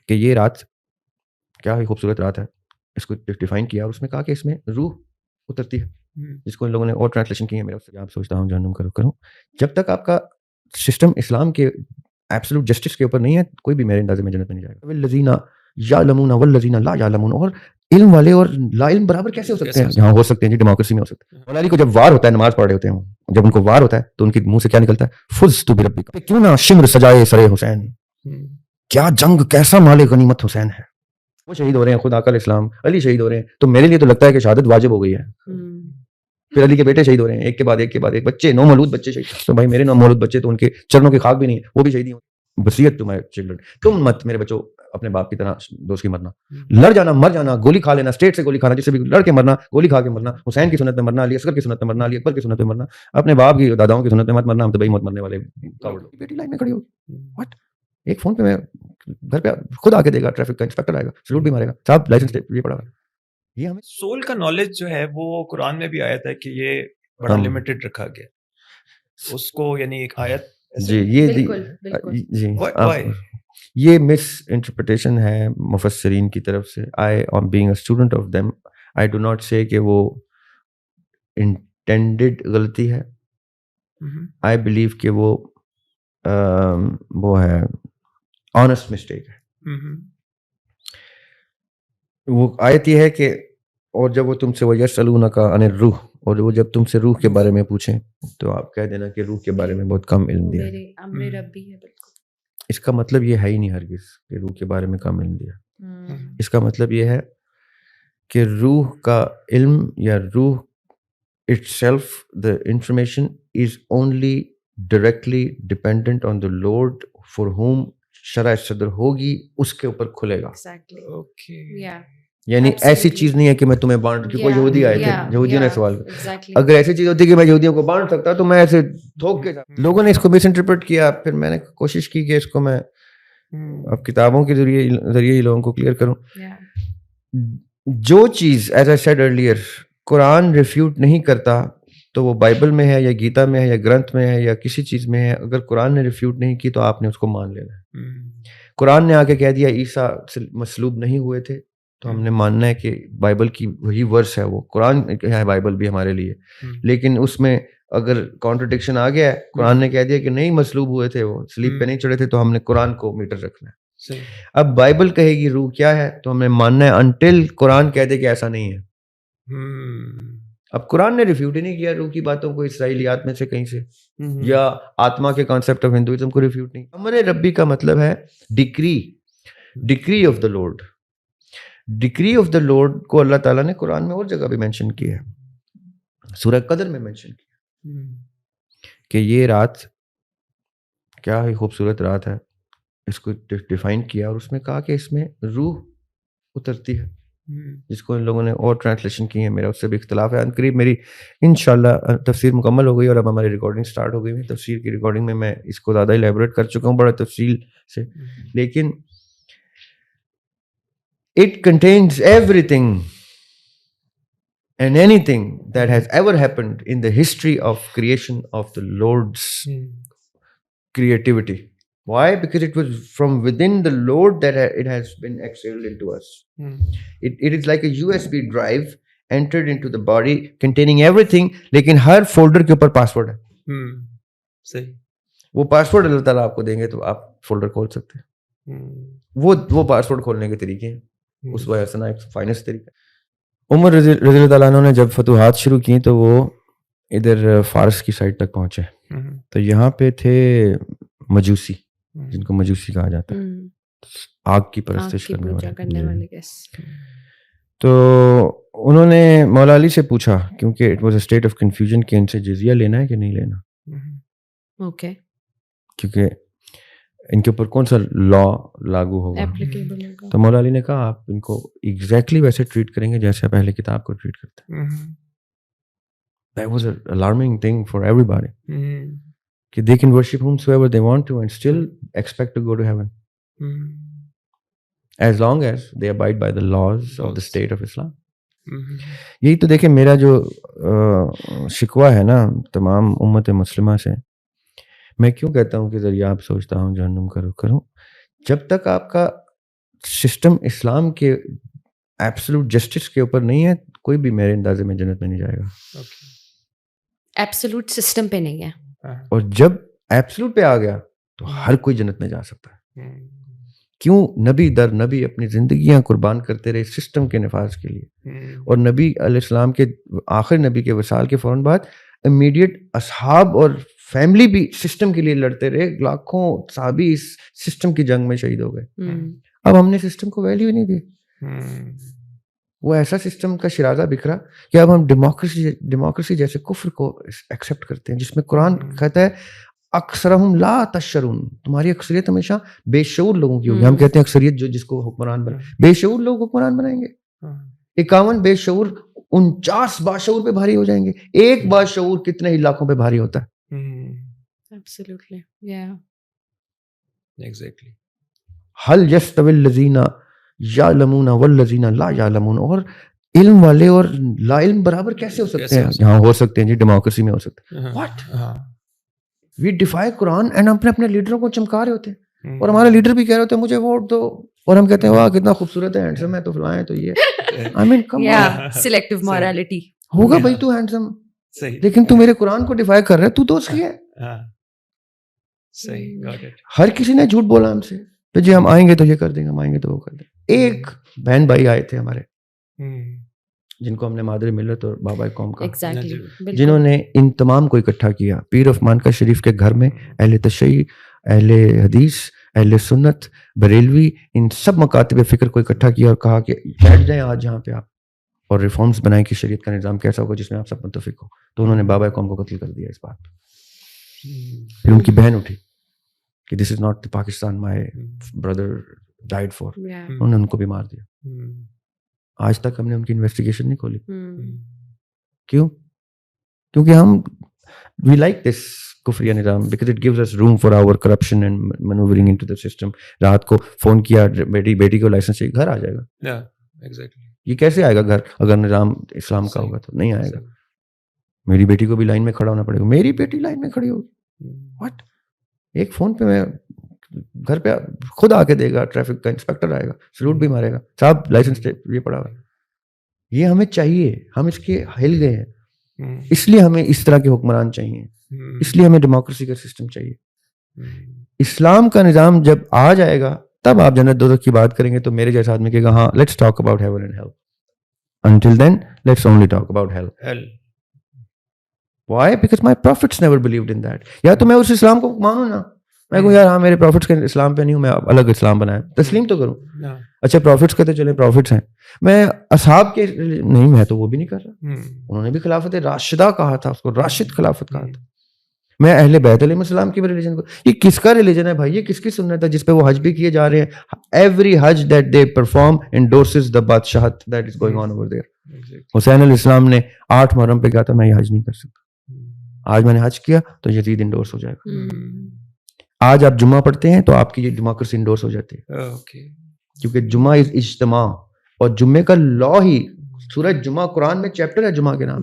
کہ یہ رات کیا ہی خوبصورت رات ہے، اس کو ڈیفائن کیا اور اس میں کہا کہ اس میں روح اترتی ہے، جس کو ان لوگوں نے اور ٹرانسلیشن کی ہے. میرا آپ سوچتا ہوں جہنم کروں. جب تک آپ کا سسٹم اسلام کے ایبسولوٹ جسٹس کے اوپر نہیں ہے، کوئی بھی میرے اندازے میں جنت میں نہیں جائے گا. والذین یعلمون والذین لا یعلمون، اور علم والے اور لا علم برابر کیسے ہو سکتے ہیں؟ یہاں ہو سکتے ہیں جی، ڈیموکریسی میں ہو سکتے ہیں. مولا علی کو جب وار ہوتا ہے، نماز پڑھ رہے ہوتے ہیں، جب ان کو وار ہوتا ہے تو ان کے منہ سے کیا نکلتا ہے؟ فزت بربک، کیوں نہ شمر سجائے سرے حسین. کیا جنگ، کیسا مال غنیمت حسین ہے. وہ شہید ہو رہے ہیں، خود آقا علیہ السلام علی شہید ہو رہے ہیں، تو میرے لیے تو لگتا ہے کہ شہادت واجب ہو گئی ہے. پھر علی کے بیٹے شہید ہو رہے ہیں، ایک کے بعد ایک کے بعد ایک، بچے نو مولود بچے شہید. تو بھائی میرے نو مولود بچے تو ان کے چرنوں کی خاک بھی نہیں ہے، وہ بھی شہید ہوں. وصیت ٹو مائی چلڈرن، تم مت میرے بچوں اپنے باپ کی طرح دوست کی مرنا، لڑ جانا، مر جانا، گولی کھا لینا، اسٹیٹ سے گولی کھانا، جس سے بھی لڑ کے مرنا، گولی کھا کے مرنا، حسین کی سنت میں مرنا، علی اصغر کی سنت میں مرنا، علی اکبر کی سنت میں مرنا، اپنے باپ کی داداؤں کی سنت میں مت مرنا. ہم تو بھائی موت مرنے والے بیٹی لائن میں کھڑی ہوگی، واٹ، ایک فون پہ میں گھر پہ خود آ کے دے گا، ٹریفک کا انسپیکٹر آئے گا، سلوٹ بھی مارے گا، صاحب لائسنس یہ پڑا. یہ ہمیں سول کا نالج جو ہے وہ قرآن میں بھی آیا تھا کہ یہ بڑا لمیٹڈ رکھا گیا اس کو، یعنی ایک آیت جی جی یہ مس انٹرپریٹیشن ہے مفسرین کی طرف سے. I am being a student of them, I do not سے کہ وہ انٹینڈڈ غلطی ہے. آئی بلیو کہ وہ ہے آنیسٹ مسٹیک ہے. وہ آیت یہ ہے کہ اور جب وہ تم سے وہ یسألونک عن الروح، اور وہ جب تم سے روح کے بارے میں پوچھیں تو آپ کہہ دینا کہ روح کے بارے میں بہت کم علم دیا. اس کا مطلب یہ ہے ہی نہیں ہرگز کہ روح کے بارے میں کم علم دیا. اس کا مطلب یہ ہے کہ روح کا علم یا روح itself, the information is only directly dependent on the Lord for whom شرح صدر ہوگی، اس کے اوپر کھلے گا. یعنی ایسی چیز نہیں ہے کہ میں تمہیں بانٹ، کہ کوئی یہودی آئے تھے، یہودیوں نے سوال کیا. اگر ایسی چیز ہوتی کہ میں یہودیوں کو بانٹ سکتا تو میں ایسے تھوک کے. لوگوں نے اس کو مس انٹرپریٹ کیا، پھر میں نے کوشش کی کہ اس کو میں اب کتابوں کے ذریعے ہی لوگوں کو کلیئر کروں. جو چیز as I said earlier Quran refute نہیں کرتا، تو وہ بائبل میں ہے یا گیتا میں ہے یا گرنتھ میں ہے یا کسی چیز میں ہے، اگر قرآن نے ریفیوٹ نہیں کی تو آپ نے اس کو مان لینا ہے. قرآن نے آ کے کہہ دیا عیسیٰ مصلوب نہیں ہوئے تھے، تو ہم نے ماننا ہے کہ بائبل کی وہی ورس ہے، وہ قرآن ہے، بائبل بھی ہمارے لیے. لیکن اس میں اگر کانٹرڈکشن آ گیا ہے، قرآن نے کہہ دیا کہ نہیں مصلوب ہوئے تھے، وہ سلیب پہ نہیں چڑھے تھے، تو ہم نے قرآن کو میٹر رکھنا ہے. اب بائبل کہے گی روح کیا ہے، تو ہمیں ماننا ہے انٹل قرآن کہہ دے کہ ایسا نہیں ہے. اب قرآن نے ریفیوٹ ہی نہیں کیا روح کی باتوں کو اسرائیلیات میں سے کہیں سے، یا آتما کے کانسیپٹ آف ہندوازم کو ریفیوٹ نہیں. امر ربی کا مطلب ہے ڈکری of the lord. ڈکری of the lord کو اللہ تعالیٰ نے قرآن میں اور جگہ بھی مینشن کیا ہے، سورہ قدر میں مینشن کیا کہ یہ رات کیا ہی خوبصورت رات ہے، اس کو ڈیفائن کیا اور اس میں کہا کہ اس میں روح اترتی ہے، جس کو ان لوگوں نے اور ٹرانسلیشن کی ہے. میرا اس سے بھی اختلاف ہے. قریب میری انشاءاللہ تفسیر مکمل ہو گئی اور اب ہماری ریکارڈنگ سٹارٹ ہو گئی ہے. تفسیر کی ریکارڈنگ میں اس کو زیادہ ایلیبوریٹ کر چکا ہوں بڑا تفصیل سے، لیکن it contains everything and anything that has ever happened in the history of creation of the Lord's creativity. Why? Because it was from within the Lord that it has been exhaled into us. It is like a USB drive entered into the body containing everything, لیکن ہر folder کے اوپر password ہے. صحیح. وہ password اللہ تعالیٰ آپ کو دیں گے تو آپ فولڈر کھول سکتے ہیں. وہ پاسورڈ کھولنے کے طریقے ہیں، اس وجہ سے ایک فائنسٹ طریقہ. عمر رضی اللہ تعالیٰ عنہ نے جب فتوحات شروع کی تو وہ ادھر فارس کی سائڈ تک پہنچے، تو یہاں پہ تھے مجوسی، جن کو مجوسی کہا جاتا ہے، آگ کی پرستش کرنے والے. تو انہوں نے مولا علی سے پوچھا، کیونکہ it was a state of confusion کہ ان سے جزیہ لینا ہے کہ نہیں لینا. اوکے. کیونکہ ان کے اوپر کون سا لا لاگو ہوگا. تو مولا علی نے کہا آپ ان کو ایگزیکٹلی ویسے ٹریٹ کریں گے جیسے پہلے کتاب کو ٹریٹ کرتے ہیں. That was an alarming thing for everybody. کہ they can worship whomsoever they want to and still expect to go to heaven. As long as they abide by the laws of the state of Islam. یہی تو دیکھیں میرا جو شکوہ ہے نا تمام امت مسلمہ سے، میں کیوں کہتا ہوں کہ ذریعہ آپ سوچتا ہوں جہنم کروں. جب تک آپ کا سسٹم اسلام کے ایبسولوٹ جسٹس کے اوپر نہیں ہے، کوئی بھی میرے اندازے میں جنت میں نہیں جائے گا. ایبسولوٹ سسٹم پہ نہیں ہے. اور جب ایبسولوٹ پہ آ گیا تو ہر کوئی جنت میں جا سکتا ہے. کیوں؟ نبی در نبی اپنی زندگیاں قربان کرتے رہے سسٹم کے نفاذ کے لیے. اور نبی علیہ السلام کے آخر نبی کے وصال کے فوراً بعد امیڈیٹ اصحاب اور فیملی بھی سسٹم کے لیے لڑتے رہے. لاکھوں صحابی اس سسٹم کی جنگ میں شہید ہو گئے. اب ہم نے سسٹم کو ویلیو نہیں دی. وہ ایسا سسٹم کا شرازہ بکھرا کہ اب ہم ڈیموکریسی جیسے کفر کو ایکسیپٹ کرتے ہیں، جس میں قرآن کہتا ہے اکثرہم لا تشعرون، تمہاری اکثریت ہمیشہ بے شعور لوگوں کی ہوگی. ہم کہتے ہیں اکثریت جس کو حکمران بنا، بے شعور لوگ حکمران بنائیں گے. 51 بے شعور 49 باشعور پہ بھاری ہو جائیں گے. ایک باشعور کتنے ہی لاکھوں پہ بھاری ہوتا ہے. Absolutely. Yeah. Exactly. حل یستوی الذین یعلمون والذین لا یعلمون، اور علم والے اور لا علم برابر کیسے ہو سکتے ہیں؟ یہاں ہو سکتے ہیں جی، ڈیموکریسی میں ہو سکتے ہیں. What we defy Quran and ہم اپنے لیڈروں کو چمکا رہے ہوتے ہیں، اور ہمارے لیڈر بھی کہہ رہے ہوتے ہیں مجھے ووٹ دو، اور ہم کہتے ہیں واہ کتنا خوبصورت ہے، ہینڈسم ہے، تو فلاں ہے، تو یہ آئی مین کم سلیکٹو مورالٹی ہوگا بھائی، تو ہینڈسم لیکن تو میرے قرآن کو ڈیفائی کر رہا ہے، تو دوست کی ہے. ہر کسی نے جھوٹ بولا ہم سے تو جی ہم آئیں گے تو یہ کر دیں گے، ہم آئیں گے تو وہ کر دیں گے. ایک بہن بھائی آئے تھے ہمارے جن کو ہم نے مادری ملت اور بابا قوم کا، جنہوں نے ان تمام کو اکٹھا کیا. پیر عثمان کا شریف کے گھر میں اہل تشیع، اہل حدیث، اہل سنت، بریلوی، ان سب مکاتب فکر کو اکٹھا کیا اور کہا کہ بیٹھ جائیں آج یہاں پہ آپ اور ریفارمز بنائیں کہ شریعت کا نظام کیسا ہوگا جس میں آپ سب متفق ہو. تو انہوں نے بابا قوم کو قتل کر دیا اس بات. پھر ان کی بہن اٹھی کہ this is not Pakistan my brother died for, انہوں نے ان کو بھی مار دیا. آج تک ہم نے ان کی انویسٹیگیشن نہیں کھولی. کیوں؟ کیونکہ ہم وی لائک دس کفریہ نظام because it gives us room for our corruption and manoeuvring into the system. رات کو فون کیا بیٹی کو لائسنس چاہیے، گھر آ جائے گا. یہ کیسے آئے گا گھر اگر نظام اسلام کا ہوگا؟ تو نہیں آئے گا. میری بیٹی کو بھی لائن میں کھڑا ہونا پڑے گا. میری بیٹی لائن میں کھڑی ہوگی؟ واٹ؟ ایک فون پہ میں گھر پہ خود آ کے دے گا، ٹریفک کا انسپیکٹر آئے گا، سلوٹ بھی مارے گا، صاحب لائسنس یہ پڑا ہوا ہے. یہ ہمیں چاہیے، ہم اس کے ہل گئے ہیں، اس لیے ہمیں اس طرح کے حکمران چاہیے، اس لیے ہمیں ڈیموکریسی کا سسٹم چاہیے. اسلام کا نظام جب آ جائے گا تب آپ جنت دوزخ کی بات کریں گے تو میرے جیسا آدمی کہے گا ہاں let's talk about heaven and hell. Until then, let's only talk about hell. Why? Because my prophets never believed in that. یا تو میں اس اسلام کو مانوں نا، میں کہوں یار ہاں میرے پروفٹس کے اسلام پہ نہیں ہوں، میں الگ اسلام بنایا، تسلیم تو کروں. اچھا پروفٹس کہتے چلے پروفٹس ہیں، میں اصحاب کے نہیں، میں تو وہ بھی نہیں کر رہا. انہوں نے بھی خلافت راشدہ کہا تھا، اس کو راشد خلافت کہا تھا. میں اہل بیت علیہ السلام کی بھی ریلیجن کو، یہ کس کا ریلیجن ہے بھائی؟ یہ کس کی سنت ہے جس پہ وہ حج بھی کیے جا رہے ہیں؟ Every Hajj that they perform endorses the بادشاہت that is going on over there. Hussain علیہ السلام نے 8 محرم پہ کہا تھا میں یہ حج نہیں کر سکتا، آج میں نے حج کیا تو یزید انڈورس ہو جائے گا. آج آپ جمعہ پڑھتے ہیں تو آپ کی یہ ڈیموکریسی انڈورس ہو جاتی ہے، کیونکہ جمعہ از اجتماع، اور جمعے کا لا ہی سورہ جمعہ قرآن میں چیپٹر ہے جمعہ کے نام،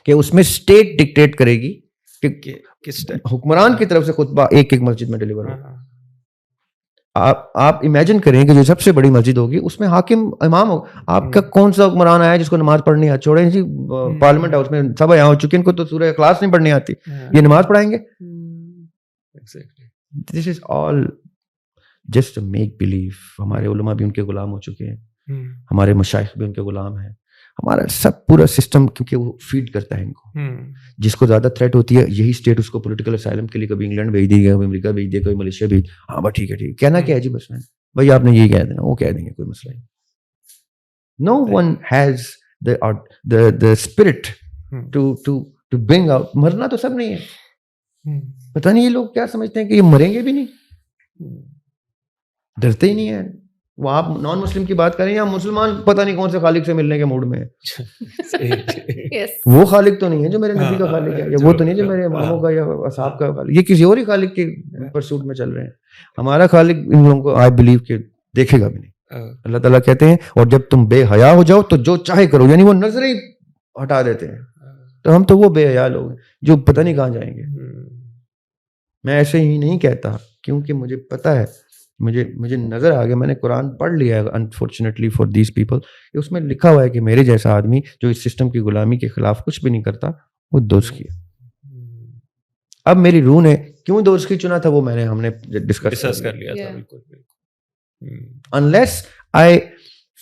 کہ اس میں اسٹیٹ ڈکٹیٹ کرے گی کہ حکمران کی طرف سے خطبہ ایک ایک مسجد میں ڈلیور ہو. آپ امیجن کریں کہ جو سب سے بڑی مسجد ہوگی اس میں حاکم امام ہو. آپ کا کون سا حکمران آیا جس کو نماز پڑھنی آتی؟ چھوڑیں جی پارلیمنٹ ہاؤس میں سب یہاں ہو چکے، ان کو تو سورہ اخلاص نہیں پڑھنی آتی، یہ نماز پڑھائیں گے؟ دس از آل جسٹ میک بلیو. ہمارے علماء بھی ان کے غلام ہو چکے ہیں، ہمارے مشائخ بھی ان کے غلام ہیں، ہمارا سب پورا سسٹم، کیونکہ وہ فیڈ کرتا ہے ان کو. جس کو زیادہ تھریٹ ہوتی ہے یہی اسٹیٹ اس کو پولیٹیکل اسائلم کے لیے کبھی انگلینڈ بھیج دی گیا، کبھی امریکہ بھیج دیا، کبھی ملیشیا بھیج، ہاں بس ٹھیک ہے ٹھیک ہے، کہنا کیا ہے جی بس میں بھائی آپ نے یہی کہہ دینا، وہ کہہ دیں گے، کوئی مسئلہ نہیں. No one has the spirit to bring out. مرنا تو سب نہیں ہے. پتہ نہیں یہ لوگ کیا سمجھتے ہیں کہ یہ مریں گے بھی نہیں، ڈرتے ہی نہیں ہیں. وہ آپ نان مسلم کی بات کریں یا مسلمان پتہ نہیں کون سے خالق سے ملنے کے موڈ میں ہے. وہ خالق تو نہیں ہے جو میرے نبی کا خالق ہے، یا وہ تو نہیں جو میرے اماموں کا یا اصحاب کا خالق، یہ کسی اور ہی خالق کے پرسوٹ میں چل رہے ہیں. ہمارا خالق ان لوگوں کو آئی بلیو کہ دیکھے گا بھی نہیں. اللہ تعالیٰ کہتے ہیں اور جب تم بے حیا ہو جاؤ تو جو چاہے کرو، یعنی وہ نظر ہی ہٹا دیتے ہیں. تو ہم تو وہ بے حیا لوگ ہیں جو پتہ نہیں کہاں جائیں گے. میں ایسے ہی نہیں کہتا کیونکہ مجھے پتہ ہے مجھے نظر آ گیا, میں نے قرآن پڑھ لیا ہے انفارچونیٹلی فار دیز پیپل, اس میں لکھا ہوا ہے کہ میرے جیسا آدمی جو اس سسٹم کی غلامی کے خلاف کچھ بھی نہیں کرتا وہ دوزخی ہے. اب میری روح نے کیوں دوزخی چنا تھا وہ ہم نے ڈسکس کر لیا تھا. unless I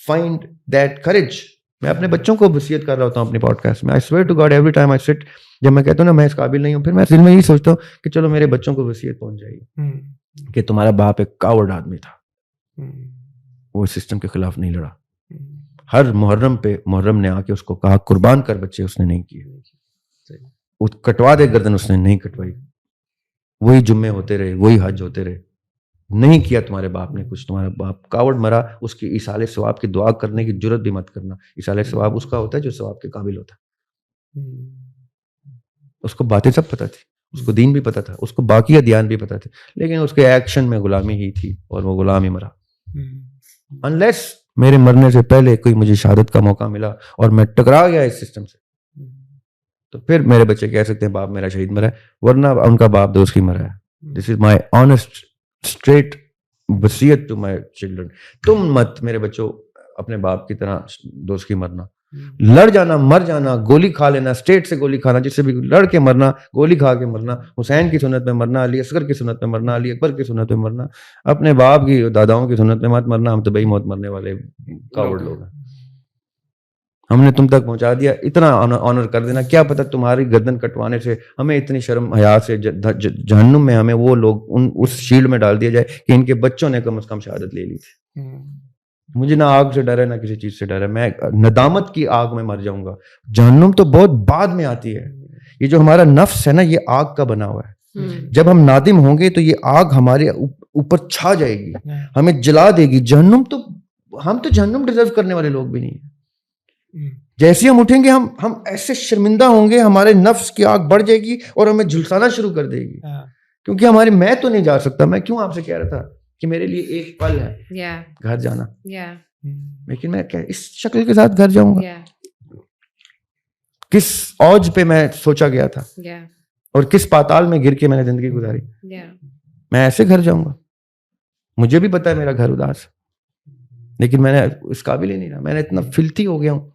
find that courage, میں اپنے بچوں کو وصیت کر رہا ہوتا ہوں اپنی پوڈ کاسٹ میں. I swear to God every time I sit, جب میں کہتا ہوں نا میں اس قابل نہیں ہوں, پھر میں دل میں یہی سوچتا ہوں کہ چلو میرے بچوں کو وصیت پہنچ جائے گی کہ تمہارا باپ ایک کاورڈ آدمی تھا, وہ اس سسٹم کے خلاف نہیں لڑا. ہر محرم پہ محرم نے آ کے اس کو کہا قربان کر بچے, اس نے نہیں کیے. وہ کٹوا دے گردن, اس نے نہیں کٹوائی. وہی جمعے ہوتے رہے, وہی حج ہوتے رہے, نہیں کیا تمہارے باپ نے کچھ. تمہارا باپ کاوڑ مرا, اس کی ایصال ثواب کی دعا کرنے کی جرت بھی مت کرنا. ایصال ثواب اس کا ہوتا ہے جو ثواب کے قابل ہوتا ہے. اس کو باتیں سب پتہ تھی, اس کو دین بھی پتہ تھا, اس کو باقی ادیان بھی پتہ تھے, لیکن اس کے ایکشن میں غلامی ہی تھی اور وہ غلام ہی مرا. انلیس میرے مرنے سے پہلے کوئی مجھے شہادت کا موقع ملا اور میں ٹکرا گیا اس سسٹم سے, تو پھر میرے بچے کہہ سکتے ہیں باپ میرا شہید مرا ہے, ورنہ ان کا باپ دوزخی مرا ہے. دس از مائی آنیسٹ اسٹریٹ وصیت ٹو مائی چلڈرن. تم مت میرے بچوں اپنے باپ کی طرح دوزخی مرنا. لڑ جانا, مر جانا, گولی کھا لینا, اسٹیٹ سے گولی کھانا, جس سے بھی لڑ کے مرنا, گولی کھا کے مرنا, حسین کی سنت میں مرنا, علی اصغر کی سنت میں مرنا, علی اکبر کی سنت میں مرنا, اپنے باپ کی داداؤں کی سنت میں مت مرنا. ہم تو بئی موت مرنے والے کاوڑ لوگ ہیں. ہم نے تم تک پہنچا دیا, اتنا آنر کر دینا. کیا پتہ تمہاری گردن کٹوانے سے ہمیں اتنی شرم حیا سے جہنم میں ہمیں وہ لوگ اس شیلڈ میں ڈال دیا جائے کہ ان کے بچوں نے کم از کم شہادت لے لی تھی. مجھے نہ آگ سے ڈر ہے, نہ کسی چیز سے ڈر ہے. میں ندامت کی آگ میں مر جاؤں گا. جہنم تو بہت بعد میں آتی ہے. یہ جو ہمارا نفس ہے نا, یہ آگ کا بنا ہوا ہے. جب ہم نادم ہوں گے تو یہ آگ ہمارے اوپر چھا جائے گی, ہمیں جلا دے گی. جہنم تو ہم تو جہنم ڈیزرو کرنے والے لوگ بھی نہیں ہیں. جیسے ہم اٹھیں گے ہم ایسے شرمندہ ہوں گے, ہمارے نفس کی آگ بڑھ جائے گی اور ہمیں جھلسانا شروع کر دے گی. کیونکہ ہمارے میں تو نہیں جا سکتا. میں کیوں آپ سے کہہ رہا تھا کہ میرے لیے ایک پل ہے گھر جانا, لیکن میں کیا اس شکل کے ساتھ گھر جاؤں گا؟ کس اوج پہ میں سوچا گیا تھا اور کس پاتال میں گر کے میں نے زندگی گزاری. میں ایسے گھر جاؤں گا؟ مجھے بھی پتا ہے میرا گھر اداس, لیکن میں نے اس قابل ہی نہیں رہا. میں نے اتنا فلتی ہو گیا ہوں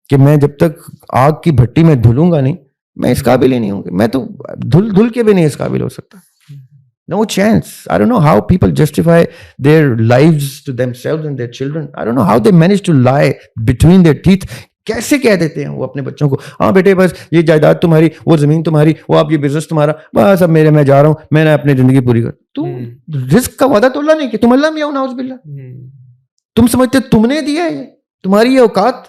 کہ میں جب تک آگ کی بھٹی میں دھلوں گا نہیں, میں اس قابل ہی نہیں ہوں گا. میں تو دھل کے بھی نہیں اس قابل ہو سکتا. No chance. I don't know how people justify their lives to themselves and their children. I don't know how they manage to lie between their teeth. کیسے کہہ دیتے ہیں وہ اپنے بچوں کو, ہاں بیٹے بس یہ جائیداد تمہاری, وہ زمین تمہاری, وہ آپ یہ بزنس تمہارا, بس اب میں جا رہا ہوں, میں نے اپنی زندگی پوری کر. تو رزق کا وعدہ تو اللہ نہیں کہ تم اللہ میں آؤ, نعوذ باللہ. تم سمجھتے تم نے دیا ہے, تمہاری یہ اوقات,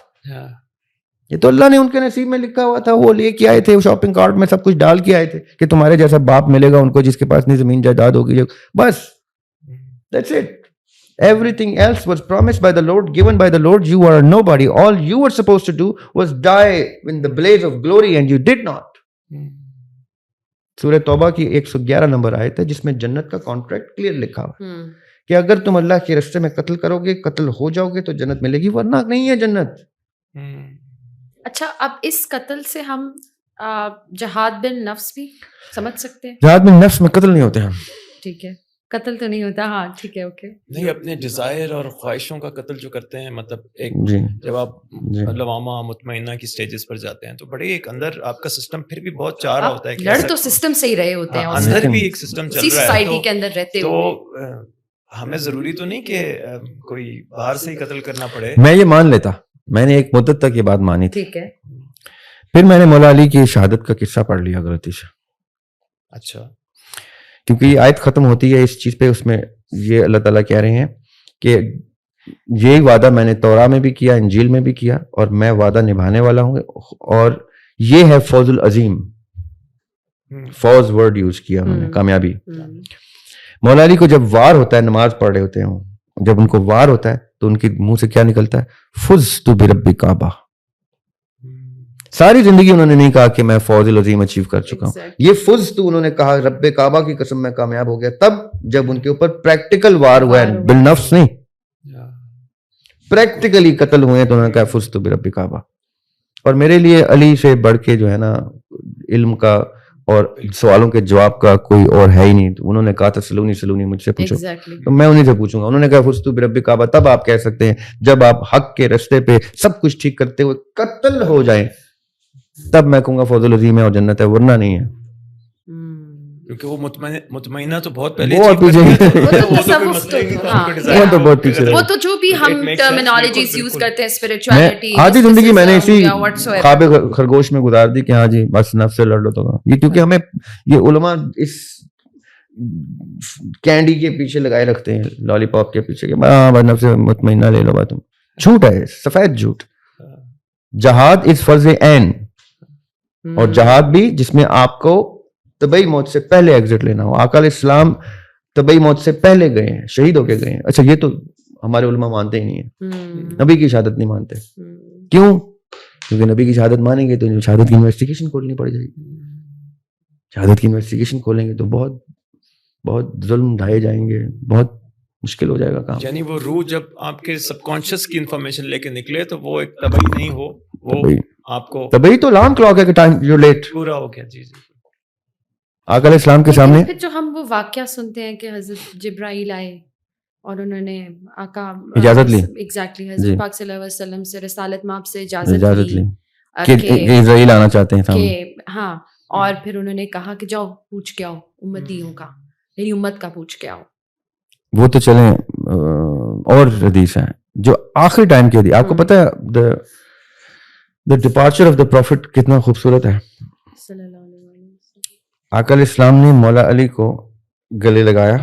یہ تو اللہ نے ان کے نصیب میں لکھا ہوا تھا. وہ لے کے آئے تھے شاپنگ کارٹ میں سب کچھ ڈال کے آئے تھے کہ تمہارے جیسا باپ ملے گا ان کو جس کے پاس نہیں زمین جائیداد ہوگی, بس that's it. Everything else was promised by the Lord, given by the Lord. You are nobody. All you were supposed to do was die in the blaze of glory and you did not. سورہ توبہ کی 111 number آیت ہے جس میں جنت کا contract clear لکھا ہوا ہے کہ اگر تم اللہ کے راستے میں قتل کرو گے, قتل ہو جاؤ گے تو جنت ملے گی, ورنہ نہیں ہے جنت. اچھا, اب اس قتل سے ہم جہاد بن نفس بھی سمجھ سکتے ہیں؟ جہاد بن نفس میں قتل نہیں ہوتے ہیں. ٹھیک ہے, قتل تو نہیں ہوتا. ہاں ٹھیک ہے, اوکے. نہیں, اپنے ڈیزائر اور خواہشوں کا قتل جو کرتے ہیں, مطلب ایک جب آپ لوامہ مطمئنہ کی سٹیجز پر جاتے ہیں تو بڑے ایک اندر آپ کا سسٹم پھر بھی بہت چاہ رہا ہوتا ہے کہ لڑ تو سسٹم سے ہی رہے ہوتے ہیں, اندر بھی ایک سسٹم چل رہا ہے سوسائٹی کے اندر رہتے تو ہوئے. ہمیں ضروری تو نہیں کہ کوئی باہر سے ہی قتل کرنا پڑے. میں یہ مان لیتا, میں نے ایک مدت تک یہ بات مانی تھی. ٹھیک ہے. پھر میں نے مولا علی کی شہادت کا قصہ پڑھ لیا غلطی سے. اچھا, کیونکہ یہ آیت ختم ہوتی ہے اس چیز پہ, اس میں یہ اللہ تعالیٰ کہہ رہے ہیں کہ یہی وعدہ میں نے توراہ میں بھی کیا, انجیل میں بھی کیا, اور میں وعدہ نبھانے والا ہوں. اور یہ ہے فوز العظیم, فوز ورڈ یوز کیا میں نے, کامیابی. مولا علی کو جب وار ہوتا ہے, نماز پڑھ رہے ہوتے ہیں, جب ان کو وار ہوتا ہے تو ان کے منہ سے کیا نکلتا ہے؟ فزت برب کعبہ. ساری زندگی انہوں نے نہیں کہا کہ میں فوز العظیم اچیو کر چکا ہوں. یہ فزت انہوں نے کہا رب کعبہ کی قسم میں کامیاب ہو گیا, تب جب ان کے اوپر پریکٹیکل وار ہوا ہے, بالنفس نہیں, پریکٹیکلی قتل ہوئے تو انہوں نے کہا فزت برب کعبہ. اور میرے لیے علی سے بڑھ کے جو ہے نا علم کا اور سوالوں کے جواب کا کوئی اور ہے ہی نہیں. تو انہوں نے کہا تھا سلونی مجھ سے پوچھو, تو میں انہیں سے پوچھوں گا. انہوں نے کہا فزتو برب کعبہ, تب آپ کہہ سکتے ہیں جب آپ حق کے رستے پہ سب کچھ ٹھیک کرتے ہوئے قتل ہو جائیں, تب میں کہوں گا فوز العظیم ہے اور جنت ہے, ورنہ نہیں ہے. کیونکہ وہ مطمئنہ تو بہت پہلے وہ تو جو بھی ہم ٹرمینالوجیز یوز کرتے ہیں اسپرچوالٹی, آدھی زندگی میں نے اسی خواب خرگوش میں گزار دی کہ ہاں جی بس نفس سے لڑ لو. تو یہ کیونکہ ہمیں یہ علماء اس کینڈی کے پیچھے لگائے رکھتے ہیں, لالی پاپ کے پیچھے, کہ ہاں نفس مطمئنہ لے لو بات. تم جھوٹ ہے, سفید جھوٹ. جہاد از فرض عین, اور جہاد بھی جس میں آپ کو طبعی موت سے پہلے ایگزٹ لینا ہو. آقا علیہ السلام طبعی موت سے پہلے گئے ہیں, شہید ہو کے گئے ہیں. اچھا یہ تو ہمارے علماء مانتے ہی نہیں ہیں, نبی کی شہادت نہیں مانتے. کیوں؟ کیونکہ نبی کی شہادت مانیں گے تو شہادت کی انویسٹیگیشن کھولنی پڑ جائے گی. شہادت کی انویسٹیگیشن کھولیں گے تو بہت بہت ظلم ڈھائے جائیں گے, بہت مشکل ہو جائے گا کام. یعنی وہ روح جب آپ کے سب کانشیس کی انفارمیشن لے کے نکلے تو وہ ایک طبعی نہیں ہو, وہ آپ کو طبعی تو لانگ کلاک ہے کہ ٹائم یو لیٹ پورا ہو گیا. جی آقا علیہ السلام کے سامنے. پھر جو ہم وہ واقعہ سنتے ہیں کہ حضرت جبرائیل آئے اور انہوں نے آقا اجازت لی, ایگزیکٹلی حضرت پاک صلی اللہ علیہ وسلم سے رسالت مآب سے اجازت لی کہ اسرائیل آنا چاہتے ہیں سامنے. ہاں, اور پھر انہوں نے کہا کہ جاؤ پوچھ کے آؤ امتیوں کا, میری امت کا پوچھ کے آؤ. وہ تو چلیں اور حدیث ہیں جو آخری ٹائم کی حدیث. آپ کو پتہ ہے دا ڈپارچر آف دا پروفٹ کتنا خوبصورت ہے. آقا علیہ السلام نے مولا علی کو گلے لگایا,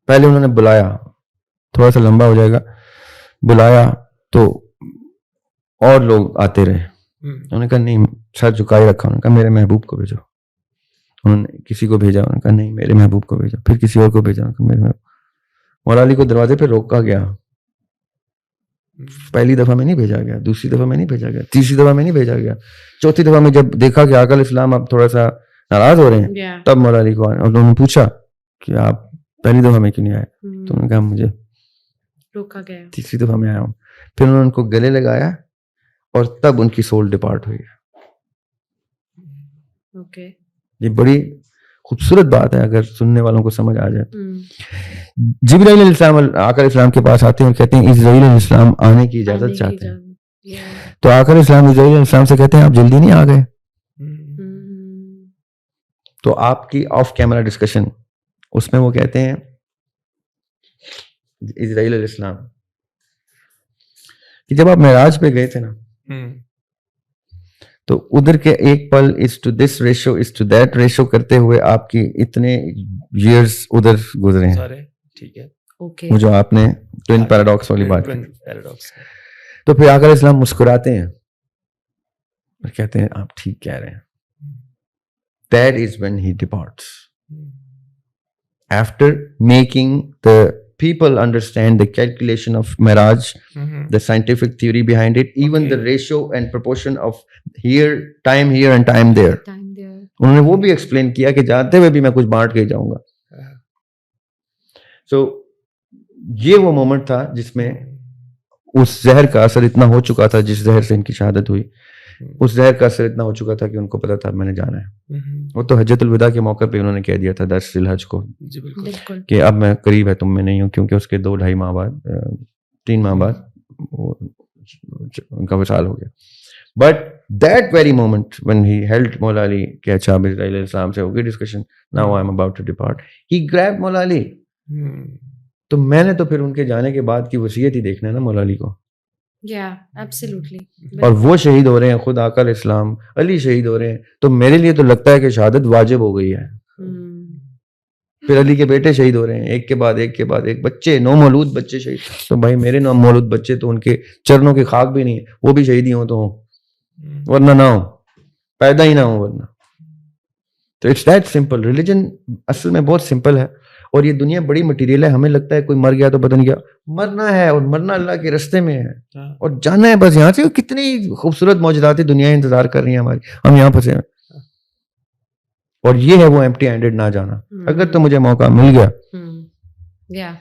پہلے انہوں نے بلایا, تھوڑا سا لمبا ہو جائے گا, بلایا تو اور لوگ آتے رہے. انہوں نے کہا نہیں, سر جھکائے رکھا. انہوں نے کہا میرے محبوب کو بھیجو. انہوں نے کسی کو بھیجا, انہوں نے کہا نہیں میرے محبوب کو بھیجو. پھر کسی اور کو بھیجا, میرے محبوب. مولا علی کو دروازے پہ روکا گیا. پہلی دفعہ میں نہیں بھیجا گیا, دوسری دفعہ میں نہیں بھیجا گیا, تیسری دفعہ میں نہیں بھیجا گیا, چوتھی دفعہ میں جب دیکھا کہ آقا علیہ السلام اب تھوڑا سا ناراض ہو رہے ہیں, تب مولا علی کو انہوں نے پوچھا کہ آپ پہلی دفعہ میں کیوں نہیں آئے. تو انہوں نے کہا مجھے روکا گیا, تیسری دفعہ میں آیا ہوں. پھر انہوں نے ان کو گلے لگایا اور تب ان کی سول ڈپارٹ ہوئی. یہ بڑی خوبصورت بات ہے اگر سننے والوں کو سمجھ آ جائے. جبرائیل علیہ السلام آقا علیہ السلام کے پاس آتے ہیں اور کہتے ہیں اسرائیل علیہ السلام آنے کی اجازت چاہتے ہیں. تو آقا علیہ السلام اسرائیل علیہ السلام سے کہتے ہیں آپ جلدی نہیں آ گئے. تو آپ کی آف کیمرہ ڈسکشن اس میں وہ کہتے ہیں اسرائیل علیہ السلام کہ جب آپ معراج پہ گئے تھے نا تو ادھر کے ایک پل is to this ratio is to that ratio کرتے ہوئے آپ کی اتنے ایئرز ادھر گزرے ہیں. ٹھیک ہے, وہ جو آپ نے ٹوین پیراڈاکس والی بات کی. تو پھر آقا علیہ السلام مسکراتے ہیں اور کہتے ہیں آپ ٹھیک کہہ رہے ہیں. That is when he departs. After making the people understand the calculation of Miraj, the scientific theory behind it, even the ratio and proportion of time here and time there. انہوں نے وہ بھی ایکسپلین کیا کہ جاتے ہوئے بھی میں کچھ بانٹ کے جاؤں گا. So یہ وہ مومنٹ تھا جس میں اس زہر کا اثر اتنا ہو چکا تھا, جس زہر سے ان کی شہادت ہوئی, اس زہر کا اثر اتنا ہو چکا تھا کہ ان کو پتا تھا میں نے جانا ہے. وہ تو حجۃ الوداع کے موقع پہ انہوں نے کہہ دیا تھا 10 ذی الحج کو کہ اب میں قریب ہے تم میں نہیں ہوں, کیونکہ اس کے 2-2.5 ماہ بعد 3 ماہ بعد ان کا وصال ہو گیا. But that very moment when he held مولا علی کہ اچھا اب اسرائیل علیہ السلام سے ہوگی discussion, now I am about to depart, he grabbed مولا علی. تو میں نے تو پھر ان کے جانے کے بعد کی وصیت ہی دیکھنا ہے نا مولا علی کو. اور وہ شہید ہو رہے ہیں, خود آقا علیہ السلام علی شہید ہو رہے ہیں, تو میرے لیے تو لگتا ہے کہ شہادت واجب ہو گئی ہے. پھر علی کے بیٹے شہید ہو رہے ہیں, ایک کے بعد ایک کے بعد ایک, بچے نو مولود بچے شہید. تو بھائی میرے نو مولود بچے تو ان کے چرنوں کی خاک بھی نہیں, وہ بھی شہید ہی ہوں تو ہوں, ورنہ نہ ہو, پیدا ہی نہ ہو ورنہ. تو اٹس دیٹ سمپل. ریلیجن اصل میں بہت سمپل ہے, اور یہ دنیا بڑی مٹیریل ہے. ہمیں لگتا ہے کوئی مر گیا تو پتہ نہیں کیا, مرنا ہے اور مرنا اللہ کے رستے میں ہے اور جانا ہے بس یہاں سے. کتنی خوبصورت موجودات دنیا انتظار کر رہی ہیں ہماری, ہم یہاں پھنسے ہیں. اور یہ ہے وہ ایمپٹی ہینڈڈ نہ جانا. اگر تو مجھے موقع مل گیا,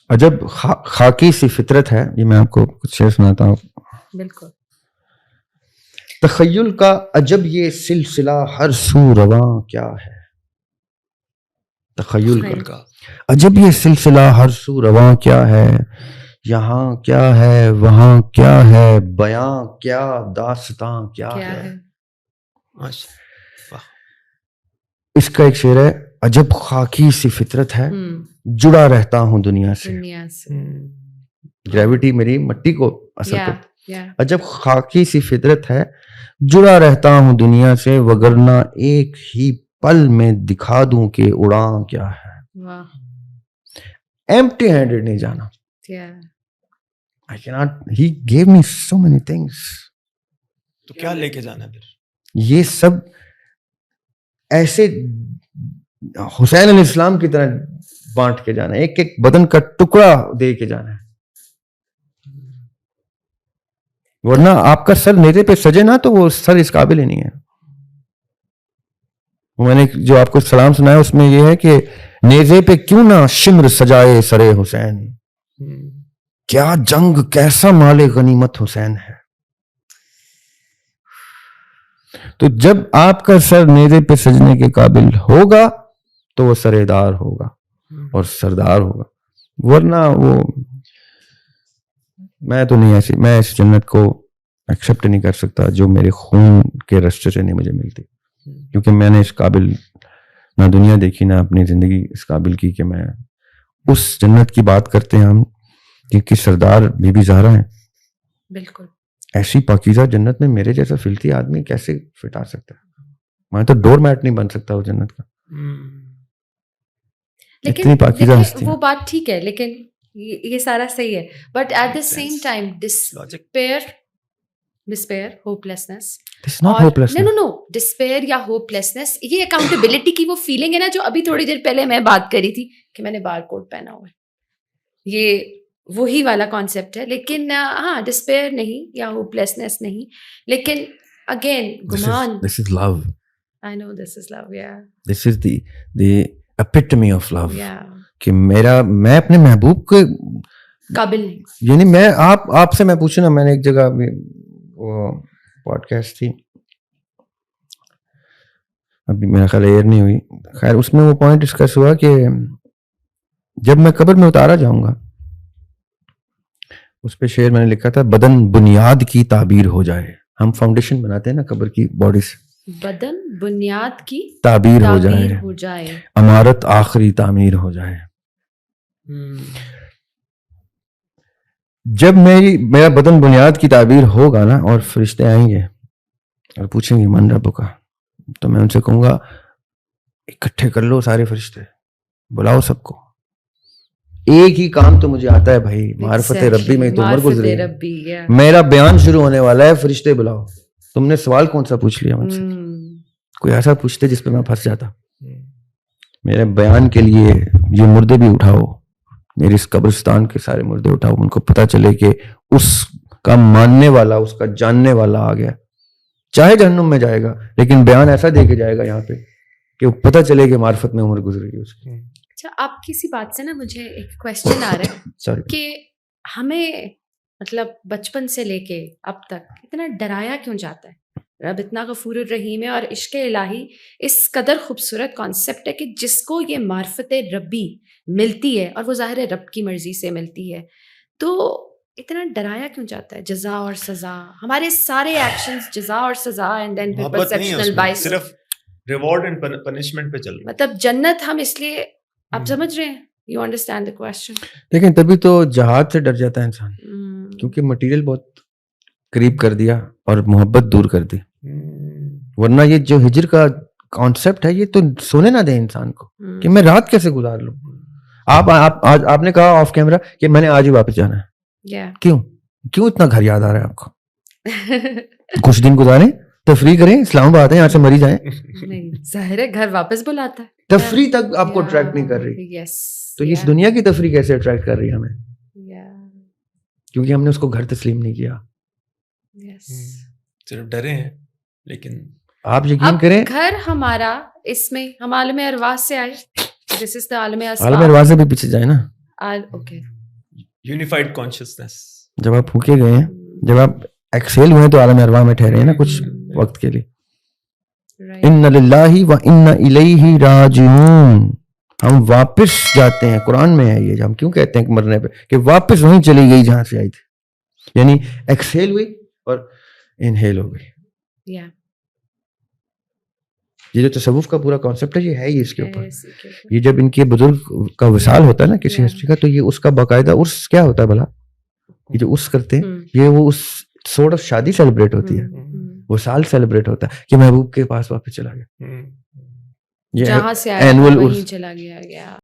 عجب خاکی سی فطرت ہے. یہ میں آپ کو کچھ شعر سناتا ہوں. بالکل. تخیل کا عجب یہ سلسلہ ہر سو رواں کیا ہے. تخیل کا عجب یہ سلسلہ ہر سو رواں کیا ہے. یہاں کیا ہے وہاں کیا ہے, بیاں کیا داستاں کیا ہے. اس کا ایک شعر ہے, عجب خاکی سی فطرت ہے, جڑا رہتا ہوں دنیا سے. گریوٹی میری مٹی کو اثر کرتی. عجب خاکی سی فطرت ہے, جڑا رہتا ہوں دنیا سے, وگرنہ ایک ہی پل میں دکھا دوں کہ اڑاں کیا ہے. ایمپٹی ہینڈڈ نہیں جانا. I cannot, he gave me so many things. تو کیا لے کے جانا پھر؟ یہ سب ایسے حسین علیہ السلام کی طرح بانٹ کے جانا ہے, ایک ایک بدن کا ٹکڑا دے کے جانا ہے. ورنہ آپ کا سر نیزے پہ سجے نا تو وہ سر اس قابل ہی نہیں ہے. میں نے جو آپ کو سلام سنایا اس میں یہ ہے کہ نیزے پہ کیوں نہ شمر سجائے سرے حسین, کیا جنگ کیسا مال غنیمت حسین ہے. تو جب آپ کا سر نیزے پہ سجنے کے قابل ہوگا تو وہ سردار ہوگا اور سردار ہوگا. ورنہ وہ میں تو نہیں ایسی, میں اس جنت کو ایکسیپٹ نہیں کر سکتا جو میرے خون کے رشتے سے نہیں مجھے ملتی, کیونکہ میں نے اس قابل نہ دنیا دیکھی نہ اپنی زندگی اس قابل کی کہ میں اس جنت کی بات کرتے ہیں ہم کہ سردار بی بی زہرا ہیں. بالکل ایسی پاکیزہ جنت میں میرے جیسا فلتی آدمی کیسے فٹ آ سکتا ہے. میں تو ڈور میٹ نہیں بن سکتا وہ جنت کا. اتنی پاکیزہ ہستی. وہ بات ٹھیک ہے, لیکن یہ سارا صحیح ہے, but at the same time despair hopelessness despair یا ہوپلیسنس, یہ اکاؤنٹیبلٹی کی وہ فیلنگ ہے نا جو ابھی تھوڑی دیر پہلے میں بات کری تھی کہ میں نے بار کوڈ پہنا ہوا ہے, یہ وہی والا کانسیپٹ ہے. لیکن ہاں ڈسپیئر نہیں یا ہوپلیسنس نہیں, لیکن اگین گمان. This is love. I know this is love, yeah. This is the epitome of love. Yeah. کہ میں اپنے محبوب کے قابل نہیں. یعنی میں آپ سے میں پوچھوں نا, میں نے ایک جگہ وہ پوڈ کاسٹ تھی, ابھی میرا خیال ایئر نہیں ہوئی, خیر اس میں وہ پوائنٹ ڈسکس ہوا کہ جب میں قبر میں اتارا جاؤں گا, اس پہ شعر میں نے لکھا تھا, بدن بنیاد کی تعبیر ہو جائے. ہم فاؤنڈیشن بناتے ہیں نا قبر کی باڈی سے, بدن بنیاد کی تعبیر ہو جائے, عمارت آخری تعمیر ہو جائے. جب میرا بدن بنیاد کی تعبیر ہوگا نا اور فرشتے آئیں گے اور پوچھیں گے من رب کا, تو میں ان سے کہوں گا اکٹھے کر لو سارے فرشتے, بلاؤ سب کو, ایک ہی کام تو مجھے آتا ہے بھائی, معرفت ربی میں تو عمر گزری, میرا بیان شروع ہونے والا ہے, فرشتے بلاؤ. تم نے سوال کون سا پوچھ لیا مجھ سے؟ کوئی ایسا پوچھتے جس پہ میں پھنس جاتا. میرے بیان کے لیے یہ مردے بھی اٹھاؤ, میری اس قبرستان کے سارے مردے اٹھاؤ, ان کو پتہ چلے کہ اس کا ماننے والا, اس کا جاننے والا آ گیا. چاہے جہنم میں جائے گا لیکن بیان ایسا دے کے جائے گا یہاں پہ کہ پتہ چلے کہ معرفت میں عمر گزر گئی اس کی. اچھا, آپ کسی بات سے نا مجھے ایک کویسچن آ رہا ہے کہ ہمیں مطلب بچپن سے لے کے اب تک اتنا ڈرایا کیوں جاتا ہے؟ رب اتنا غفور الرحیم ہے اور عشق الہی اس قدر خوبصورت کانسیپٹ ہے کہ جس کو یہ معرفت ربی ملتی ہے, اور وہ ظاہر ہے رب کی مرضی سے ملتی ہے, تو اتنا ڈرایا کیوں جاتا ہے؟ جزا اور سزا, ہمارے سارے ایکشنز جزا اور سزا, اینڈ دین پھر پرسیپشنل بائس, صرف ریوارڈ اینڈ پنشمنٹ پہ چل رہا ہے. مطلب جنت ہم اس لیے, آپ سمجھ رہے ہیں, یو انڈرسٹینڈ دی کوسچن. لیکن تبھی تو جہاد سے ڈر جاتا ہے انسان, کیونکہ مٹیریل بہت قریب کر دیا اور محبت دور کر دی. ورنہ یہ جو ہجر کا کانسیپٹ ہے یہ تو سونے نہ دے انسان کو کہ میں رات کیسے گزار لوں. آپ نے کہا آف کیمرا کہ میں نے آج ہی واپس جانا ہے, کیوں اتنا گھر یاد آ رہا ہے آپ کو؟ کچھ دن گزاریں, تفریح کریں, اسلام آباد ہے, یہاں سے مری جائیں. نہیں, ظاہر ہے گھر واپس بلاتا ہے. تفریح تک آپ کو اٹریکٹ نہیں کر رہی, تو اس دنیا کی تفریح کیسے اٹریکٹ کر رہی ہے ہمیں؟ کیونکہ ہم نے اس کو گھر تسلیم نہیں کیا, صرف ڈرے ہیں. لیکن آپ یقین کریں, گھر ہمارا اس میں ہم عالم ارواح سے آئے, دس از دی عالم ارواح سے بھی پیچھے جائے نا, اوکے, یونیفائڈ کانشسنس. جب آپ پھونکے گئے ہیں, جب آپ ایکسیل ہوئے تو عالم ارواح میں ٹھہرے ہیں نا کچھ وقت کے لیے. ان للہ و انا الیہ راجعون, ہم واپس جاتے ہیں. قرآن میں ہے یہ, ہم کیوں کہتے ہیں کہ مرنے پہ کہ واپس وہیں چلی گئی جہاں سے آئی تھی, یعنی ایکسیل ہوئی اور انہیل ہو گئی. یہ جو تصوف کا پورا کانسیپٹ ہے یہ ہے ہی اس کے اوپر. یہ جب ان کے بزرگ کا وصال ہوتا ہے نا کسی ہسٹری کا, تو یہ اس کا باقاعدہ عرس کیا ہوتا ہے بھلا, یہ جو عرس کرتے ہیں یہ وہ اس سورٹ آف شادی سیلیبریٹ ہوتی ہے, وصال سیلیبریٹ ہوتا ہے کہ محبوب کے پاس واپس چلا گیا, جہاں سے آیا وہیں چلا گیا.